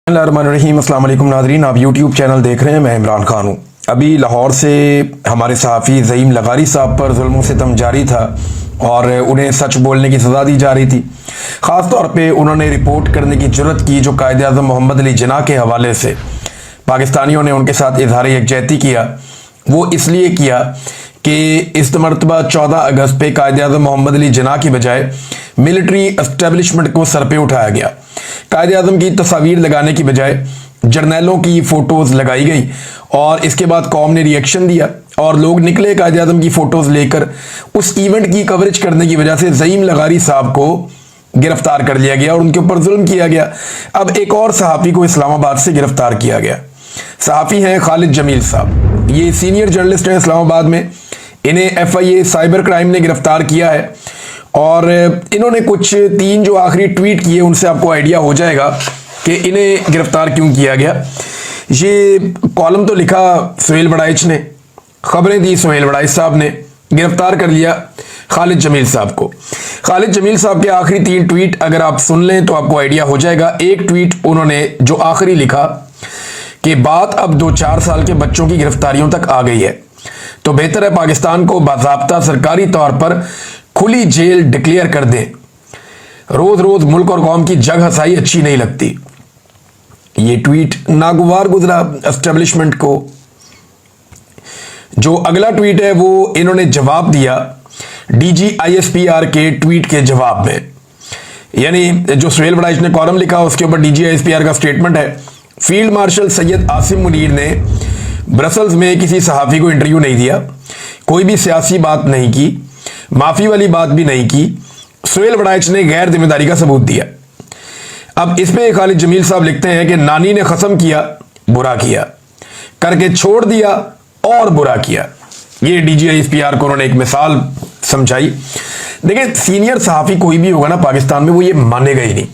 बिस्मिल्लाहिर्रहमानिर्रहीम। अस्सलाम वालेकुम नाज़रीन, आप यूट्यूब चैनल देख रहे हैं। मैं इमरान खान हूँ। अभी लाहौर से हमारे सहाफ़ी ज़ईम लगारी साहब पर जुल्म सितम जारी था और उन्हें सच बोलने की सज़ा दी जा रही थी। ख़ास तौर पे उन्होंने रिपोर्ट करने की जुर्रत की जो कायदे आज़म मोहम्मद अली जिन्ना के हवाले से पाकिस्तानियों ने उनके साथ इजहार यकजहती किया। वो इसलिए किया कि इस मरतबा 14 अगस्त पे कायदे आज़म मोहम्मद अली जिन्ना की बजाय मिलिट्री एस्टेब्लिशमेंट को सर पे उठाया गया। कायदे आज़म की तस्वीर लगाने की बजाय जर्नैलों की फ़ोटोज़ लगाई गई और इसके बाद कौम ने रिएक्शन दिया और लोग निकले कायदे आज़म की फ़ोटोज़ लेकर। उस इवेंट की कवरेज करने की वजह से ज़ईम लगारी साहब को गिरफ्तार कर लिया गया और उनके ऊपर जुल्म किया गया। अब एक और सहाफ़ी को इस्लामाबाद से गिरफ्तार किया गया। सहाफ़ी हैं खालिद जमील साहब, ये सीनियर जर्नलिस्ट हैं इस्लामाबाद में। इन्हें FIA साइबर क्राइम ने गिरफ्तार किया है और इन्होंने कुछ 3 जो आखिरी ट्वीट किए उनसे आपको आइडिया हो जाएगा कि इन्हें गिरफ्तार क्यों किया गया। ये कॉलम तो लिखा सुहेल बड़ाइच ने, खबरें दी सुहेल बड़ाइच साहब ने, गिरफ्तार कर लिया खालिद जमील साहब को। खालिद जमील साहब के आखिरी 3 ट्वीट अगर आप सुन लें तो आपको आइडिया हो जाएगा। एक ट्वीट उन्होंने जो आखिरी लिखा कि बात अब 2-4 साल के बच्चों की गिरफ्तारियों तक आ गई है, तो बेहतर है पाकिस्तान को बाज़ाब्ता सरकारी तौर पर खुली जेल डिक्लेयर कर दें। रोज रोज मुल्क और कौम की जग हसाई अच्छी नहीं लगती। ये ट्वीट नागवार गुजरा एस्टेब्लिशमेंट को। जो अगला ट्वीट है वो इन्होंने जवाब दिया DG ISPR के ट्वीट के जवाब में। यानी जो सुहेल बड़ाइच ने कॉलम लिखा उसके ऊपर DG ISPR का स्टेटमेंट है। फील्ड मार्शल सैयद आसिम मुनीर ने ब्रसल्स में किसी सहाफ़ी को इंटरव्यू नहीं दिया, कोई भी सियासी बात नहीं की, माफी वाली बात भी नहीं की। सुहेल बड़ाइच ने गैर जिम्मेदारी का सबूत दिया। अब इस पे खालिद जमील साहब लिखते हैं कि नानी ने कसम किया, बुरा किया, करके छोड़ दिया और बुरा किया। ये DG ISPR को उन्होंने एक मिसाल समझाई। देखिए, सीनियर सहाफ़ी कोई भी होगा ना पाकिस्तान में, वो ये मानेगा ही नहीं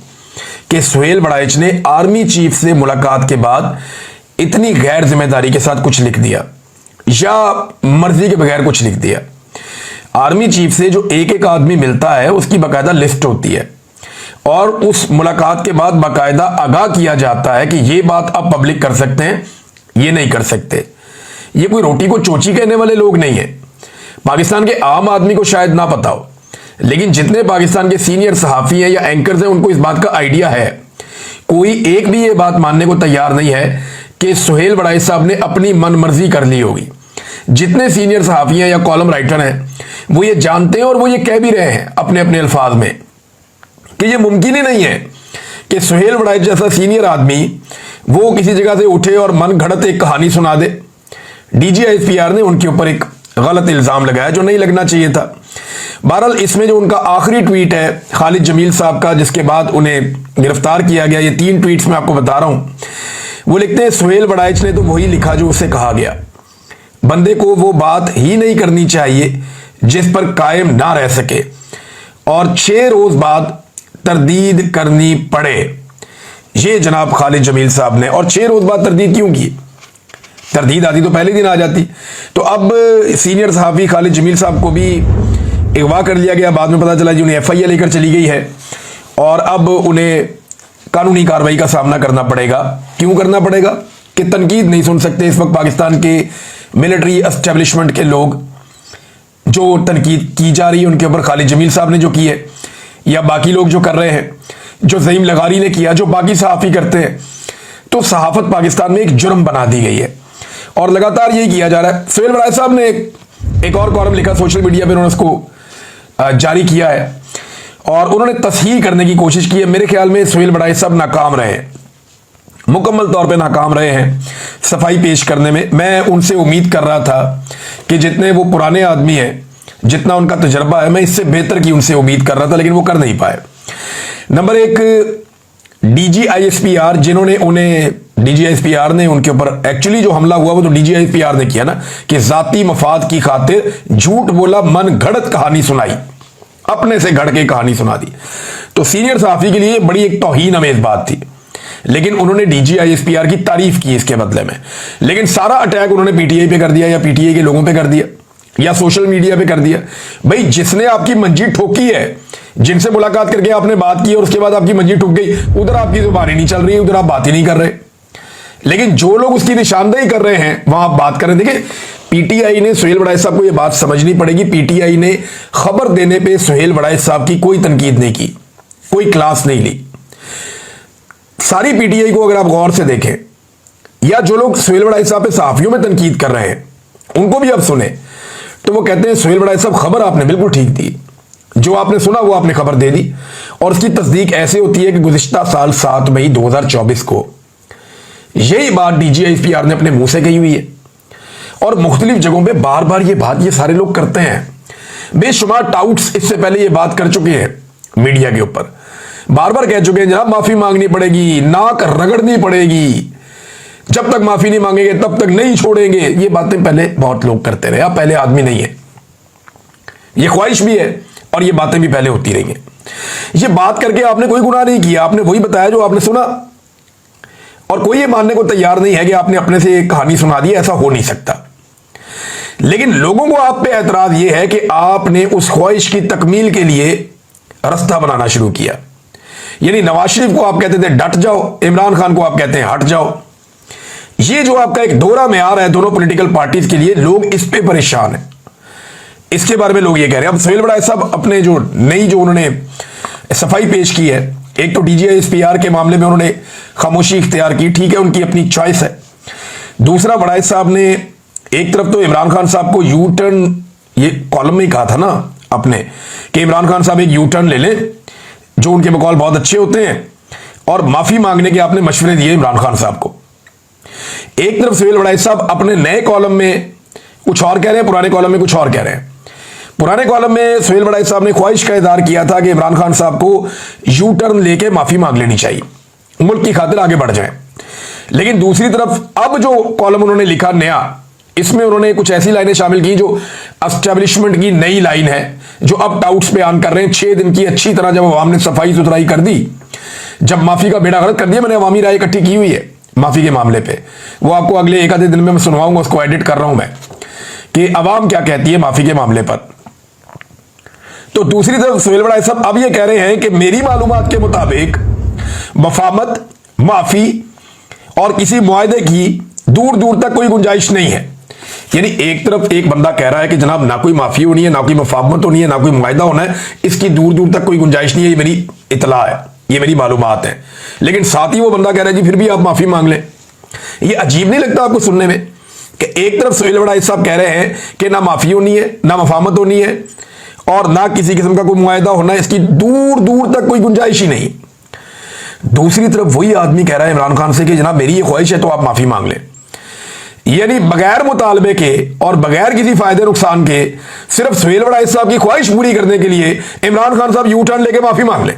कि सुहेल बड़ाइच ने आर्मी चीफ से मुलाकात के बाद इतनी गैर जिम्मेदारी के साथ कुछ लिख दिया या मर्जी के बगैर कुछ लिख दिया। आर्मी चीफ से जो एक आदमी मिलता है उसकी बाकायदा लिस्ट होती है और उस मुलाकात के बाद बाकायदा आगाह किया जाता है कि ये बात आप पब्लिक कर सकते हैं, ये नहीं कर सकते। ये कोई रोटी को चोची कहने वाले लोग नहीं है। पाकिस्तान के आम आदमी को शायद ना पता हो, लेकिन जितने पाकिस्तान के सीनियर सहाफ़ी हैं या एंकर्स हैं उनको इस बात का आइडिया है। कोई एक भी ये बात मानने को तैयार नहीं है कि सुहेल बड़ाइच साहब ने अपनी मन मर्जी कर ली होगी। जितने सीनियर सहाफ़ी हैं या कॉलम राइटर हैं वो ये जानते हैं और वो ये कह भी रहे हैं अपने अपने अल्फाज में कि ये मुमकिन ही नहीं है कि सुहेल बड़ाइच जैसा सीनियर आदमी वो किसी जगह से उठे और मन घड़त एक कहानी सुना दे। DG ISPR ने उनके ऊपर एक गलत इल्ज़ाम लगाया जो नहीं लगना चाहिए था। बहरहाल इसमें जो उनका आखिरी ट्वीट है खालिद जमील साहब का, जिसके बाद उन्हें गिरफ्तार किया गया, ये 3 ट्वीट्स मैं आपको बता रहा हूं। वो लिखते हैं सुहेल बड़ाइच ने तो वही लिखा जो उसे कहा गया। बंदे को वो बात ही नहीं करनी चाहिए जिस पर कायम ना रह सके और 6 रोज बाद तरदीद करनी पड़े। ये जनाब खालिद जमील साहब ने, और 6 रोज बाद तरदीद क्यों की? तरदीद आती तो पहले दिन आ जाती। तो अब सीनियर सहाफ़ी खालिद जमील साहब को भी अगवा कर लिया गया। बाद में पता चला जी उन्हें FIA लेकर चली गई है और अब उन्हें कानूनी कार्रवाई का सामना करना पड़ेगा। क्यों करना पड़ेगा? कि तनकीद नहीं सुन सकते इस वक्त पाकिस्तान के मिलिट्री एस्टेब्लिशमेंट के लोग। जो तनकीद की जा रही है उनके ऊपर खालिद जमील साहब ने जो की है या बाकी लोग जो कर रहे हैं, जो ज़ईम लगारी ने किया, जो बाकी सहाफ़ी करते हैं, तो सहाफ़त पाकिस्तान में एक जुर्म बना दी गई है और लगातार यही किया जा रहा है। सुहेल बड़ाइच साहब ने एक और कॉलम लिखा सोशल मीडिया पर, उन्होंने उसको जारी किया है और उन्होंने तस्हीह करने की कोशिश की है। मेरे ख्याल में सुहेल बड़ाइच साहब नाकाम रहे, मुकम्मल तौर पे नाकाम रहे हैं सफाई पेश करने में। मैं उनसे उम्मीद कर रहा था कि जितने वो पुराने आदमी हैं, जितना उनका तजर्बा है, मैं इससे बेहतर की उनसे उम्मीद कर रहा था, लेकिन वो कर नहीं पाए। नंबर 1, DG ISPR, जिन्होंने उन्हें DG ISPR ने उनके ऊपर एक्चुअली जो हमला हुआ वो तो DG ISPR ने किया ना, कि जाती मफाद की खातिर झूठ बोला, मन घड़त कहानी सुनाई, अपने से घड़ के कहानी सुना दी। तो सीनियर सहाफ़ी के लिए बड़ी एक तौहीन अमेज बात थी, लेकिन उन्होंने DG ISPR की तारीफ की इसके बदले में। लेकिन सारा अटैक उन्होंने PTI पे कर दिया या PTI के लोगों पे कर दिया या सोशल मीडिया पे कर दिया। भाई जिसने आपकी मंजी ठोकी है जिनसे मुलाकात करके आपने बात की और उसके बाद आपकी मंजी टूट गई, उधर आपकी जुबान ही नहीं चल रही, उधर आप बात ही नहीं कर रहे। लेकिन जो लोग उसकी निशानदेही कर रहे हैं वहां आप बात कर रहे हैं। देखिए, पीटीआई ने सुहेल वड़ाइच साहब को यह बात समझनी पड़ेगी, पीटीआई ने खबर देने पे सुहेल वड़ाइच साहब की कोई तनकीद नहीं की, कोई क्लास नहीं ली। सारी पीटीआई को अगर आप गौर से देखें, या जो लोग सुहेल वड़ाइच साहब पे सहाफियों में तनकीद कर रहे हैं उनको भी आप सुने, तो वो कहते हैं सुहेल वड़ाइच साहब खबर आपने बिल्कुल ठीक दी, जो आपने सुना वो आपने खबर दे दी। और उसकी तस्दीक ऐसे होती है कि गुज़िश्ता साल 7 मई 2024 को यही बात DGISPR ने अपने मुंह से कही हुई है, और मुख्तलिफ जगहों पे बार बार ये सारे लोग करते हैं। बेशुमार टाउट्स इससे पहले ये बात कर चुके हैं मीडिया के ऊपर, बार बार कह चुके हैं जनाब माफी मांगनी पड़ेगी, नाक रगड़नी पड़ेगी, जब तक माफी नहीं मांगेंगे तब तक नहीं छोड़ेंगे। ये बातें पहले बहुत लोग करते रहे, आप पहले आदमी नहीं है, ये ख्वाहिश भी है और ये बातें भी पहले होती रही हैं। ये बात करके आपने कोई गुनाह नहीं किया, आपने वही बताया जो आपने सुना, और कोई ये मानने को तैयार नहीं है कि आपने अपने से एक कहानी सुना दी, ऐसा हो नहीं सकता। लेकिन लोगों को आप पे एतराज ये है कि आपने उस ख्वाहिश की तकमील के लिए रास्ता बनाना शुरू किया। यानी नवाज शरीफ को आप कहते थे डट जाओ, इमरान खान को आप कहते हैं हट जाओ। ये जो आपका एक दोहरा मेयार है दोनों पॉलिटिकल पार्टीज के लिए, लोग इस पे परेशान हैं। इसके बारे में लोग ये कह रहे हैं। अब सुहेल वड़ाइच साहब अपने जो उन्होंने सफाई पेश की है, एक तो DGISPR के मामले में उन्होंने खामोशी इख्तियार की, ठीक है, उनकी अपनी चॉइस है। दूसरा, वड़ाइच साहब ने एक तरफ तो इमरान खान साहब को यू टर्न, ये कॉलम में ही कहा था ना अपने कि इमरान खान साहब एक यू टर्न ले लें, जो उनके बकौल बहुत अच्छे होते हैं, और माफी मांगने के आपने मशवरे दिए इमरान खान साहब को। एक तरफ सुहेल वड़ाइच साहब अपने नए कॉलम में कुछ और कह रहे हैं, पुराने कॉलम में कुछ और कह रहे हैं। पुराने कॉलम में सुहेल वड़ाइच साहब ने ख्वाहिश का इज़हार किया था कि इमरान खान साहब को यू टर्न लेके माफी मांग लेनी चाहिए, मुल्क की खातिर आगे बढ़ जाएं। लेकिन दूसरी तरफ अब जो कॉलम उन्होंने लिखा नया, इसमें उन्होंने कुछ ऐसी लाइनें शामिल की जो एस्टेब्लिशमेंट की नई लाइन है, जो अब टाउट्स बयान कर रहे हैं। 6 दिन की अच्छी तरह जब अवाम ने सफाई सुथराई कर दी, जब माफी का बेड़ा गर्क कर दिया, मैंने अवामी राय इकट्ठी की हुई है माफी के मामले पे, वो आपको अगले 1 आधे दिन में मैं सुनवाऊंगा, उसको एडिट कर रहा हूं मैं कि अवाम क्या कहती है माफी के मामले पर। तो दूसरी तरफ सुहेल वड़ाइच साहब अब ये कह रहे हैं कि मेरी मालूमात के मुताबिक मफामत, माफी और किसी मुआहदे की दूर दूर तक कोई गुंजाइश नहीं है। यानी एक तरफ एक बंदा कह रहा है कि जनाब ना कोई माफी होनी है, ना कोई मफामत होनी है, ना कोई मुआहदा होना है, इसकी दूर दूर तक कोई गुंजाइश नहीं है, ये मेरी इतला है, ये मेरी मालूमात है। लेकिन साथ ही वो बंदा कह रहा है जी फिर भी आप माफी मांग लें। ये अजीब नहीं लगता आपको सुनने में कि एक तरफ सुहेल वड़ाइच साहब कह रहे हैं कि ना माफी होनी है, ना मफामत होनी है, और ना किसी किस्म का कोई मुआहदा होना है, इसकी दूर दूर तक कोई गुंजाइश ही नहीं। दूसरी तरफ वही आदमी कह रहा है इमरान खान से कि जनाब मेरी ये ख्वाहिश है तो आप माफी मांग लें। यानी बगैर मुतालबे के और बगैर किसी फायदे नुकसान के सिर्फ सुहेल वड़ाइच साहब की ख्वाहिश पूरी करने के लिए इमरान खान साहब यू टर्न लेके माफी मांग लें।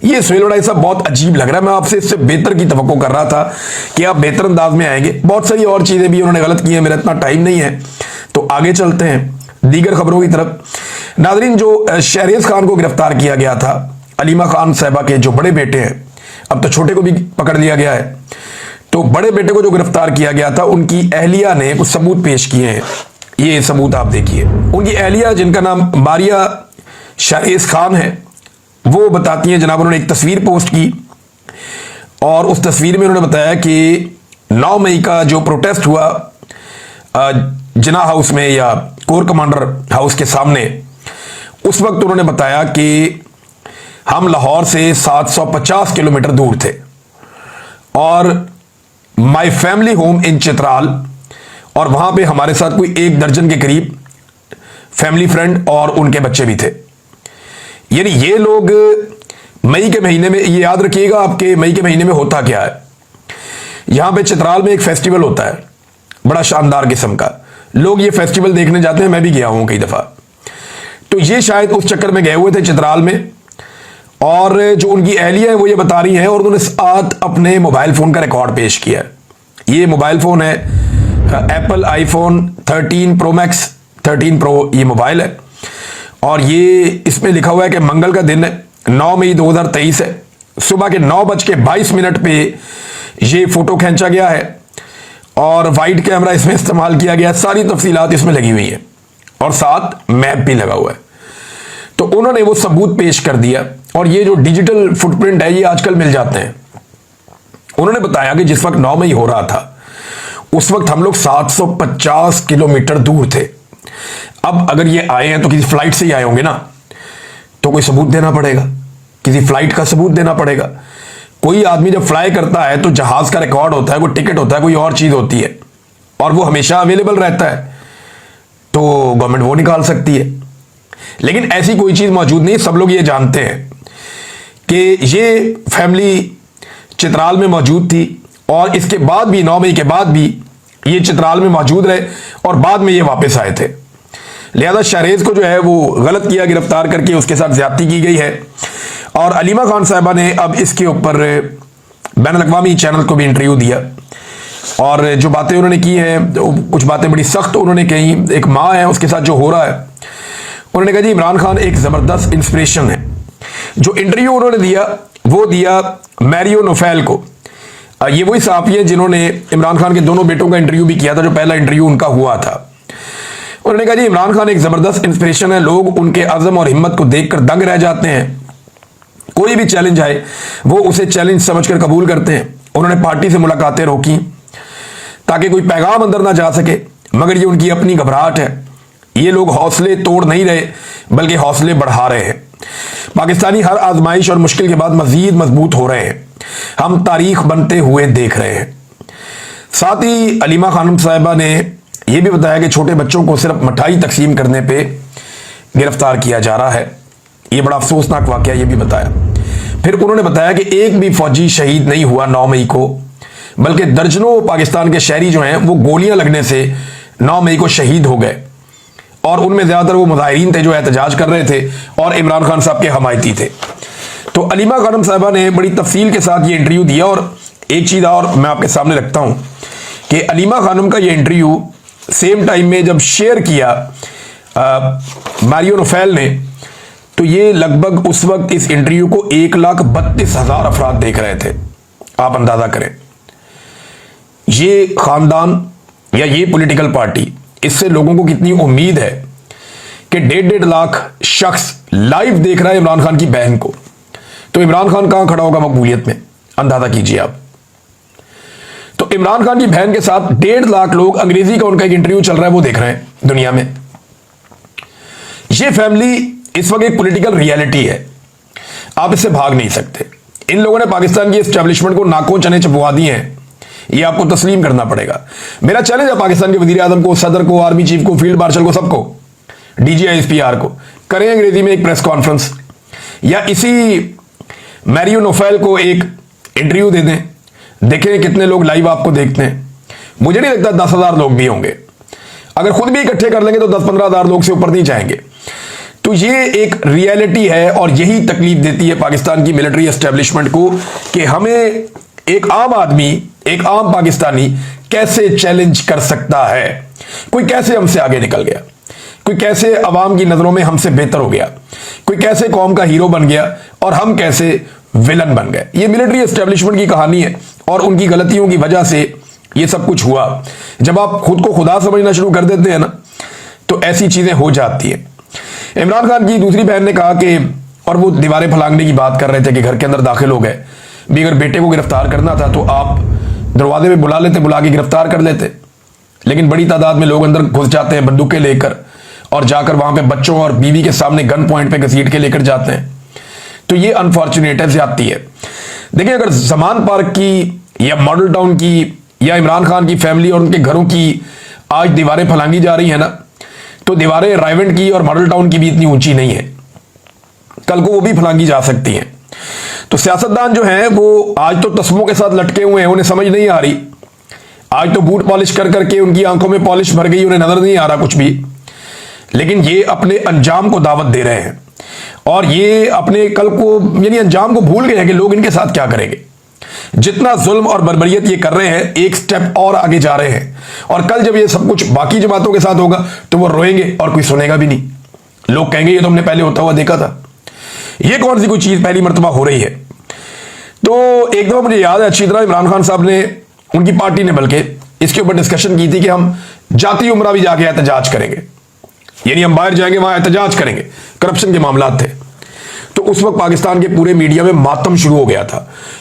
ये सुहेल वड़ाइच साहब बहुत अजीब लग रहा है। मैं आपसे इससे बेहतर की तवक्को कर रहा था कि आप बेहतर अंदाज में आएंगे। बहुत सारी और चीजें भी उन्होंने गलत की है, मेरा इतना टाइम नहीं है, तो आगे चलते हैं दीगर खबरों की तरफ। नाजरीन, जो शहरियार खान को गिरफ्तार किया गया था, अलीमा खान साहबा के जो बड़े बेटे हैं, अब तो छोटे को भी पकड़ लिया गया है, तो बड़े बेटे को जो गिरफ्तार किया गया था उनकी अहलिया ने कुछ सबूत पेश किए हैं। ये सबूत आप देखिए। उनकी अहलिया, जिनका नाम मारिया शहरियार खान है, वो बताती हैं जनाब, उन्होंने एक तस्वीर पोस्ट की और उस तस्वीर में उन्होंने बताया कि 9 मई का जो प्रोटेस्ट हुआ जिना हाउस में या कोर कमांडर हाउस के सामने, उस वक्त उन्होंने बताया कि हम लाहौर से 750 किलोमीटर दूर थे और my family home in Chitral, और वहां पे हमारे साथ कोई 1 दर्जन के करीब फैमिली फ्रेंड और उनके बच्चे भी थे। यानी ये लोग मई के महीने में, ये याद रखिएगा आपके मई के महीने में होता क्या है, यहां पे चित्राल में एक फेस्टिवल होता है बड़ा शानदार किस्म का, लोग ये फेस्टिवल देखने जाते हैं, मैं भी गया हूं कई दफा। तो ये शायद उस चक्कर में गए हुए थे चित्राल में, और जो उनकी अहलिया है वो ये बता रही हैं, और उन्होंने साथ अपने मोबाइल फोन का रिकॉर्ड पेश किया। ये मोबाइल फोन है Apple iPhone 13 pro max, 13 pro ये मोबाइल है, और ये इसमें लिखा हुआ है कि मंगल का दिन 9 मई 2023 है, सुबह के 9:22 पे ये फोटो खींचा गया है और वाइड कैमरा इसमें इस्तेमाल किया गया है। सारी तफसीलात इसमें लगी हुई है और साथ मैप भी लगा हुआ है। तो उन्होंने वो सबूत पेश कर दिया, और ये जो डिजिटल फुटप्रिंट है ये आजकल मिल जाते हैं। उन्होंने बताया कि जिस वक्त 9 मई हो रहा था उस वक्त हम लोग 750 किलोमीटर दूर थे। अब अगर ये आए हैं तो किसी फ्लाइट से ही आए होंगे ना, तो कोई सबूत देना पड़ेगा, किसी फ्लाइट का सबूत देना पड़ेगा। कोई आदमी जब फ्लाई करता है तो जहाज का रिकॉर्ड होता है, कोई टिकट होता है, कोई और चीज होती है, और वो हमेशा अवेलेबल रहता है, तो गवर्नमेंट वो निकाल सकती है। लेकिन ऐसी कोई चीज मौजूद नहीं। सब लोग ये जानते हैं कि ये फैमिली चित्राल में मौजूद थी, और इसके बाद भी 9 मई के बाद भी ये चित्राल में मौजूद रहे, और बाद में ये वापस आए थे। लिहाजा शहरेज को जो है वो गलत किया, गिरफ्तार करके उसके साथ ज्यादती की गई है। और अलीमा खान साहिबा ने अब इसके ऊपर बैन अल-अक़वामी चैनल को भी इंटरव्यू दिया, और जो बातें उन्होंने की हैं, कुछ बातें बड़ी सख्त उन्होंने कही। एक माँ है, उसके साथ जो हो रहा है, उन्होंने कहा जी इमरान खान एक जबरदस्त इंस्पिरेशन है। जो इंटरव्यू उन्होंने दिया वो दिया मैरियो नोफेल को। ये वही सहाफ़ी है जिन्होंने इमरान खान के दोनों बेटों का इंटरव्यू भी किया था, जो पहला इंटरव्यू उनका हुआ था। उन्होंने कहा जी इमरान खान एक जबरदस्त इंस्पिरेशन है, लोग उनके अज़म और हिम्मत को देखकर दंग रह जाते हैं। कोई भी चैलेंज आए वो उसे चैलेंज समझकर कबूल करते हैं। उन्होंने पार्टी से मुलाकातें रोकी ताकि कोई पैगाम अंदर ना जा सके, मगर ये उनकी अपनी घबराहट है। ये लोग हौसले तोड़ नहीं रहे बल्कि हौसले बढ़ा रहे हैं। पाकिस्तानी हर आजमाइश और मुश्किल के बाद मजीद मजबूत हो रहे हैं। हम तारीख बनते हुए देख रहे हैं। साथ ही अलीमा खानम साहिबा ने यह भी बताया कि छोटे बच्चों को सिर्फ मिठाई तकसीम करने पे गिरफ्तार किया जा रहा है। यह बड़ा अफसोसनाक वाकया ये भी बताया। फिर उन्होंने बताया कि एक भी फौजी शहीद नहीं हुआ 9 मई को, बल्कि दर्जनों पाकिस्तान के शहरी जो हैं वो गोलियां लगने से 9 मई को शहीद हो गए, और उनमें ज्यादातर वो मुजाहिरीन थे जो एहतजाज कर रहे थे और इमरान खान साहब के हमायती थे। तो अलीमा खानम साहिबा ने बड़ी तफसील के साथ ये इंटरव्यू दिया। और एक चीज और मैं आपके सामने रखता हूं कि अलीमा खानम का ये इंटरव्यू सेम टाइम में जब शेयर किया मैरियो नोफेल ने, तो ये लगभग उस वक्त इस इंटरव्यू को 1,32,000 अफराद देख रहे थे। आप अंदाजा करें, ये खानदान या ये पॉलिटिकल पार्टी, इससे लोगों को कितनी उम्मीद है कि 1.5 लाख शख्स लाइव देख रहा है इमरान खान की बहन को। तो इमरान खान कहां खड़ा होगा मकबूलियत में, अंदाजा कीजिए आप। तो इमरान खान की बहन के साथ 1.5 लाख लोग, अंग्रेजी का उनका एक इंटरव्यू चल रहा है, वो देख रहे हैं दुनिया में। ये फैमिली इस वक्त एक पॉलिटिकल रियलिटी है, आप इससे भाग नहीं सकते। इन लोगों ने पाकिस्तान की एस्टेब्लिशमेंट को नाकों चने चबवा दिए हैं, ये आपको तस्लीम करना पड़ेगा। मेरा चैलेंज है पाकिस्तान के वजीर आजम को, सदर को, आर्मी चीफ को, फील्ड मार्शल को, सबको, DGISPR को, करें अंग्रेजी में एक प्रेस कॉन्फ्रेंस, या इसी मैरियो नोफेल को एक इंटरव्यू दे दें, देखें कितने लोग लाइव आपको देखते हैं। मुझे नहीं लगता 10,000 लोग भी होंगे। अगर खुद भी इकट्ठे कर लेंगे तो 10-15 हज़ार लोग से ऊपर नहीं जाएंगे। तो ये एक रियलिटी है, और यही तकलीफ देती है पाकिस्तान की मिलिट्री एस्टेब्लिशमेंट को कि हमें एक आम आदमी, एक आम पाकिस्तानी कैसे चैलेंज कर सकता है। कोई कैसे हमसे आगे निकल गया, कोई कैसे अवाम की नजरों में हमसे बेहतर हो गया, कोई कैसे कौम का हीरो बन गया, और हम कैसे विलन बन गए। ये मिलिट्री एस्टेब्लिशमेंट की कहानी है, और उनकी गलतियों की वजह से ये सब कुछ हुआ। जब आप खुद को खुदा समझना शुरू कर देते हैं ना, तो ऐसी चीजें हो जाती हैं। इमरान खान की दूसरी बहन ने कहा कि, और वो दीवारें फलांगने की बात कर रहे थे कि घर के अंदर दाखिल हो गए, भी अगर बेटे को गिरफ्तार करना था तो आप दरवाजे पे बुला लेते, बुला के गिरफ्तार कर लेते। लेकिन बड़ी तादाद में लोग अंदर घुस जाते हैं बंदूकें लेकर, और जाकर वहां पे बच्चों और बीवी के सामने गन पॉइंट पे घसीट के लेकर जाते हैं। तो ये अनफॉर्चुनेट है, ज्यादती है। देखिए, अगर जमान पार्क की या मॉडल टाउन की या इमरान खान की फैमिली और उनके घरों की आज दीवारें फलांगी जा रही है ना, तो दीवारें रायवेंड की और मॉडल टाउन की भी इतनी ऊंची नहीं है, कल को वो भी फलांगी जा सकती हैं। तो सियासतदान जो हैं वो आज तो तस्मों के साथ लटके हुए हैं, उन्हें समझ नहीं आ रही। आज तो बूट पॉलिश कर करके उनकी आंखों में पॉलिश भर गई, उन्हें नजर नहीं आ रहा कुछ भी। लेकिन ये अपने अंजाम को दावत दे रहे हैं, और ये अपने कल को यानी अंजाम को भूल गए हैं कि लोग इनके साथ क्या करेंगे। जितना जुल्म और बर्बरियत ये कर रहे हैं, एक स्टेप और आगे जा रहे हैं, और कल जब ये सब कुछ बाकी जमातों के साथ होगा तो वो रोएंगे और कोई सुनेगा भी नहीं। लोग कहेंगे ये तो हमने पहले होता हुआ देखा था, ये कौन सी कोई चीज पहली मर्तबा हो रही है। तो एक दफा मुझे याद है अच्छी तरह, इमरान खान साहब ने, उनकी पार्टी ने बल्कि इसके ऊपर डिस्कशन की थी कि हम जाती उमरा भी जाके एहतजाज करेंगे। यानी हम बाहर जाएंगे वहां एहतजाज करेंगे, करप्शन के मामला थे। तो उस वक्त पाकिस्तान के पूरे मीडिया में मातम शुरू हो गया था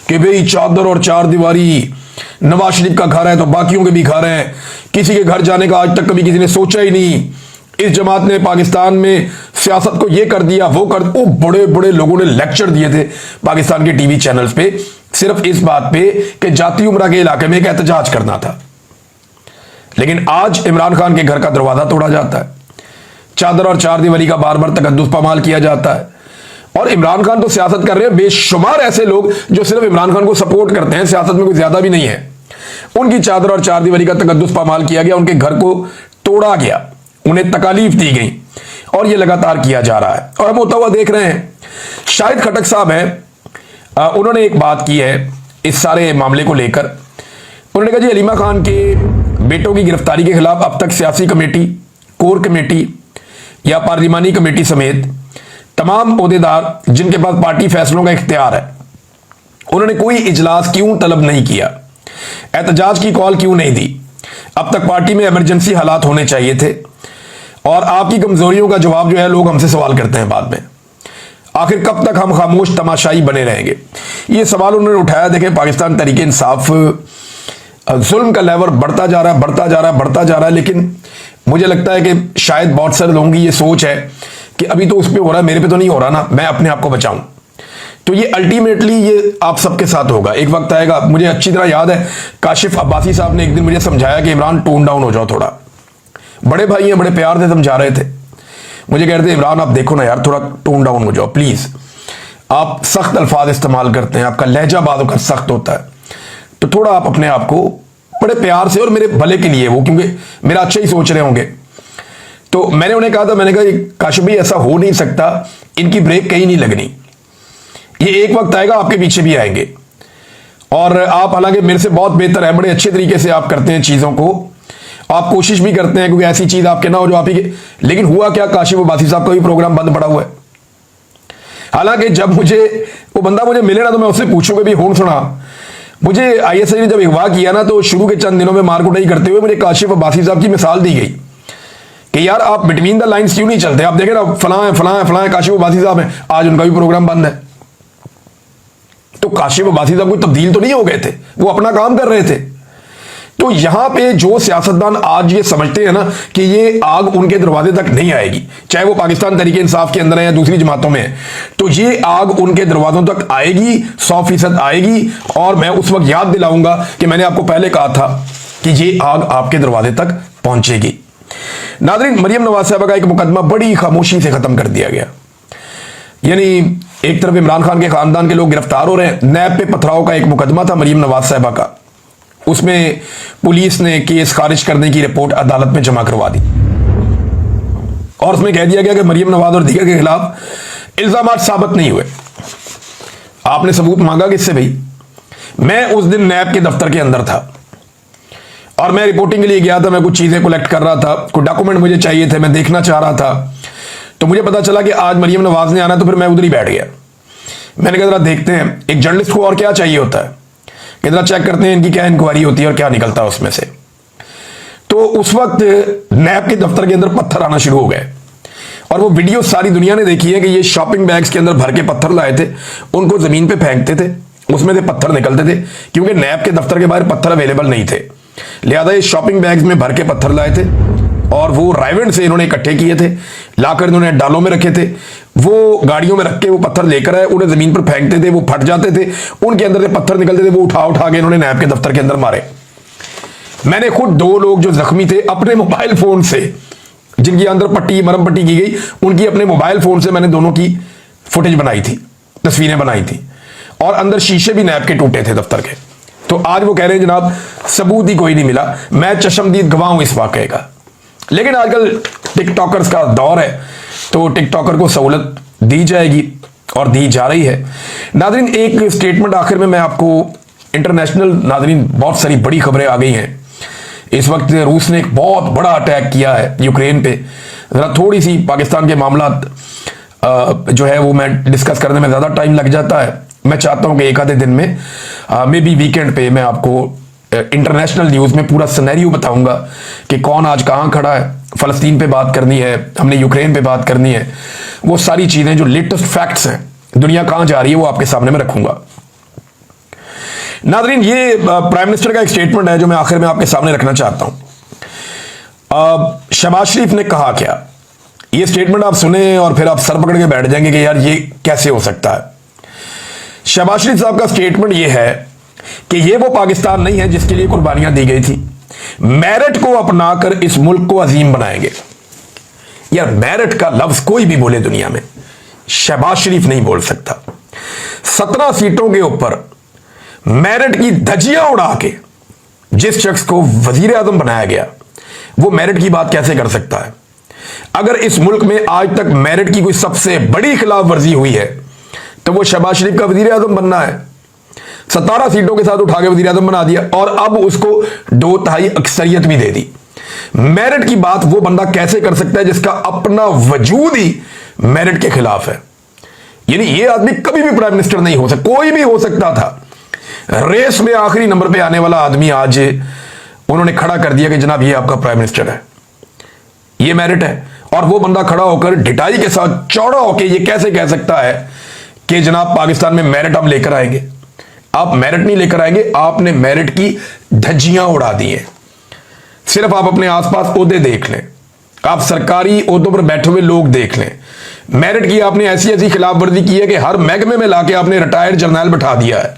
कि भाई चादर और चार दीवारी, नवाज शरीफ का घर है तो बाकियों के भी घर हैं, किसी के घर जाने का आज तक कभी किसी ने सोचा ही नहीं। इस जमात ने पाकिस्तान में सियासत को ये कर दिया, वो कर, वो बड़े बड़े लोगों ने लेक्चर दिए थे पाकिस्तान के टीवी चैनल्स पे सिर्फ इस बात पे कि जाती उमरा के इलाके में एक एहतजाज करना था। लेकिन आज इमरान खान के घर का दरवाजा तोड़ा जाता है, चादर और चार दीवारी का बार बार तकद्दुस पामाल किया जाता है। और इमरान खान तो सियासत कर रहे हैं, बेशुमार ऐसे लोग जो सिर्फ इमरान खान को सपोर्ट करते हैं, सियासत में कोई ज्यादा भी नहीं है, उनकी चादर और चार दीवारी का तकद्दुस पामाल किया गया, उनके घर को तोड़ा गया, उन्हें तकालीफ दी गई और यह लगातार किया जा रहा है और हम होता हुआ देख रहे हैं। शाहिद खटक साहब हैं, उन्होंने एक बात की है इस सारे मामले को लेकर। उन्होंने कहा जी हलीमा खान के बेटों की गिरफ्तारी के खिलाफ अब तक सियासी कमेटी, कोर कमेटी या पार्लिमानी कमेटी समेत तमाम ओहदेदार जिनके पास पार्टी फैसलों का इख्तियार है, उन्होंने कोई इजलास क्यों तलब नहीं किया, एहतजाज की कॉल क्यों नहीं दी। अब तक पार्टी में इमरजेंसी हालात होने चाहिए थे और आपकी कमजोरियों का जवाब जो है लोग हमसे सवाल करते हैं बाद में। आखिर कब तक हम खामोश तमाशाई बने रहेंगे, ये सवाल उन्होंने उठाया। देखें, पाकिस्तान तरीके इंसाफ जुल्म का लेवल बढ़ता जा रहा है, बढ़ता जा रहा है, बढ़ता जा रहा है। लेकिन मुझे लगता है कि शायद बहुत सारे लोगों की ये सोच है कि अभी तो उस पर हो रहा है, मेरे पे तो नहीं हो रहा ना, मैं अपने आप को बचाऊं। तो ये अल्टीमेटली ये आप सबके साथ होगा, एक वक्त आएगा। मुझे अच्छी तरह याद है काशिफ अब्बासी साहब ने एक दिन मुझे समझाया कि इमरान टोन डाउन हो जाओ थोड़ा। बड़े भाई हैं, बड़े प्यार से समझा रहे थे, मुझे कह रहे थे इमरान आप देखो ना यार, थोड़ा टोन डाउन हो जाओ प्लीज। आप सख्त अल्फाज इस्तेमाल करते हैं, आपका लहजा बातों का सख्त होता है, तो थोड़ा आप अपने आप को बड़े प्यार से, और मेरे भले के लिए वो, क्योंकि मेरा अच्छा ही सोच रहे होंगे। तो मैंने उन्हें कहा था, मैंने कहा काशिफ भाई ऐसा हो नहीं सकता, इनकी ब्रेक कहीं नहीं लगनी, ये एक वक्त आएगा आपके पीछे भी आएंगे। और आप हालांकि मेरे से बहुत बेहतर है, बड़े अच्छे तरीके से आप करते हैं चीजों को, आप कोशिश भी करते हैं क्योंकि ऐसी चीज आपके ना हो जो आप ही के। लेकिन हुआ क्या, काशिफ अब्बासी साहब का भी प्रोग्राम बंद पड़ा हुआ है। हालांकि जब मुझे वो बंदा मुझे मिले ना तो मैं उससे पूछूंगा भी होन सुना, मुझे आईएसआई ने जब अगवा किया ना तो शुरू के चंद दिनों में मारकुटाई करते हुए मुझे काशिफ अब्बासी साहब की मिसाल दी गई कि यार आप बिटवीन द लाइंस क्यों नहीं चलते। आप देखें ना, फलां है फलां है फलां है, काशिफ अब्बासी साहब हैं, आज उनका भी प्रोग्राम बंद है। तो काशिफ अब्बासी साहब कोई तब्दील तो नहीं हो गए थे, वो अपना काम कर रहे थे। तो यहां पे जो सियासतदान आज ये समझते हैं ना कि ये आग उनके दरवाजे तक नहीं आएगी, चाहे वो पाकिस्तान तरीके इंसाफ के अंदर है या दूसरी जमातों में है, तो ये आग उनके दरवाजों तक आएगी, 100% आएगी। और मैं उस वक्त याद दिलाऊंगा कि मैंने आपको पहले कहा था कि ये आग आपके दरवाजे तक पहुंचेगी। नाज़रीन, मरियम नवाज साहबा का एक मुकदमा बड़ी खामोशी से खत्म कर दिया गया। यानी एक तरफ इमरान खान के खानदान के लोग गिरफ्तार हो रहे हैं, नैब पे पथराव का एक मुकदमा था मरियम नवाज साहबा का, उसमें पुलिस ने केस खारिज करने की रिपोर्ट अदालत में जमा करवा दी और उसमें कह दिया गया कि मरियम नवाज और दीगर के खिलाफ इल्जामात साबित नहीं हुए। आपने सबूत मांगा किससे भाई? मैं उस दिन नैब के दफ्तर के अंदर था और मैं रिपोर्टिंग के लिए गया था, मैं कुछ चीजें कलेक्ट कर रहा था, कुछ डॉक्यूमेंट मुझे चाहिए थे, मैं देखना चाह रहा था। तो मुझे पता चला कि आज मरियम नवाज ने आना, तो फिर मैं उधर ही बैठ गया। मैंने कहा जरा देखते हैं एक जर्नलिस्ट को और क्या चाहिए होता है, कि जरा चेक करते हैं इनकी क्या इंक्वायरी होती है और क्या निकलता है उसमें से। तो उस वक्त नैब के दफ्तर के अंदर पत्थर आना शुरू हो गए और वो वीडियो सारी दुनिया ने देखी है कि ये शॉपिंग बैग्स के अंदर भर के पत्थर लाए थे, उनको जमीन पे फेंकते थे, उसमें से पत्थर निकलते थे, क्योंकि नैब के दफ्तर के बाहर पत्थर अवेलेबल नहीं थे, लिहाजा ये शॉपिंग बैग्स में भर के पत्थर लाए थे और वो रायवेंड से इन्होंने इकट्ठे किए थे, लाकर इन्होंने डालों में रखे थे, वो गाड़ियों में रख के वो पत्थर लेकर आए, उन्हें जमीन पर फेंकते थे, वो फट जाते थे, उनके अंदर से पत्थर निकलते थे, वो उठा उठा के इन्होंने नैब के दफ्तर के अंदर मारे। मैंने खुद 2 लोग जो जख्मी थे अपने मोबाइल फोन से, जिनकी अंदर पट्टी मरम पट्टी की गई, उनकी अपने मोबाइल फोन से मैंने दोनों की फुटेज बनाई थी, तस्वीरें बनाई थी और अंदर शीशे भी नैब के टूटे थे दफ्तर के। तो आज वो कह रहे हैं जनाब सबूत ही कोई नहीं मिला, मैं चशमदीद गवाह हूं इस वाकये का। लेकिन आजकल टिकटॉकर्स का दौर है, तो टिकटॉकर को सहूलत दी जाएगी और दी जा रही है। नाज़रीन, एक स्टेटमेंट आखिर में मैं आपको, इंटरनेशनल नाज़रीन बहुत सारी बड़ी खबरें आ गई हैं। इस वक्त रूस ने एक बहुत बड़ा अटैक किया है यूक्रेन पे। ज़रा थोड़ी सी पाकिस्तान के मामला जो है वो मैं डिस्कस करने में ज़्यादा टाइम लग जाता है। मैं चाहता हूं कि एक आधे दिन में मे बी वीकेंड पे मैं आपको इंटरनेशनल न्यूज़ में पूरा सिनेरियो बताऊंगा कि कौन आज कहाँ खड़ा है। फ़लस्तीन पे बात करनी है, हमने यूक्रेन पे बात करनी है, वो सारी चीज़ें जो लेटेस्ट फैक्ट्स हैं, दुनिया कहाँ जा रही है, वो आपके सामने में रखूंगा। नादरीन, ये प्राइम मिनिस्टर का एक स्टेटमेंट है जो मैं आखिर में आपके सामने रखना चाहता हूं। शहबाज शरीफ ने कहा क्या, ये स्टेटमेंट आप सुने और फिर आप सर पकड़ के बैठ जाएंगे कि यार ये कैसे हो सकता है। शहबाज शरीफ साहब का स्टेटमेंट ये है कि ये वो पाकिस्तान नहीं है जिसके लिए कुर्बानियां दी गई थी, मेरिट को अपनाकर इस मुल्क को अजीम बनाएंगे। यार मेरिट का लफ्ज कोई भी बोले दुनिया में, शहबाज शरीफ नहीं बोल सकता। 17 सीटों के ऊपर मेरिट की धज्जियां उड़ा के जिस शख्स को वजीर आजम बनाया गया, वो मेरिट की बात कैसे कर सकता है। अगर इस मुल्क में आज तक मेरिट की कोई सबसे बड़ी खिलाफ वर्जी हुई है तो वो शहबाज शरीफ का वजीर आजम बनना है। 17 सीटों के साथ उठा के वजीर आजम बना दिया और अब उसको 2/3 अक्सरियत भी दे दी। मेरिट की बात वो बंदा कैसे कर सकता है जिसका अपना वजूद ही मेरिट के खिलाफ है। यानी ये आदमी कभी भी प्राइम मिनिस्टर नहीं हो सकता, कोई भी हो सकता था। रेस में आखिरी नंबर पे आने वाला आदमी आज उन्होंने खड़ा कर दिया कि जनाब ये आपका प्राइम मिनिस्टर है, ये मेरिट है। और वो बंदा खड़ा होकर ढिठाई के साथ चौड़ा होकर ये कैसे कह सकता है कि जनाब पाकिस्तान में मेरिट आप लेकर आएंगे। आप मेरिट नहीं लेकर आएंगे, आपने मेरिट की धज्जियां उड़ा दी हैं। सिर्फ आप अपने आसपास ओहदे देख लें, आप सरकारी ओहदों पर बैठे हुए लोग देख लें। मेरिट की आपने ऐसी ऐसी खिलाफ वर्जी की है कि हर महकमे में लाके आपने रिटायर्ड जर्नल बैठा दिया है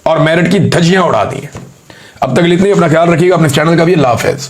और मेरिट की धज्जियां उड़ा दी हैं। अब तक इतनी, अपना ख्याल रखिएगा, अपने चैनल का भी अल्लाह हाफिज़।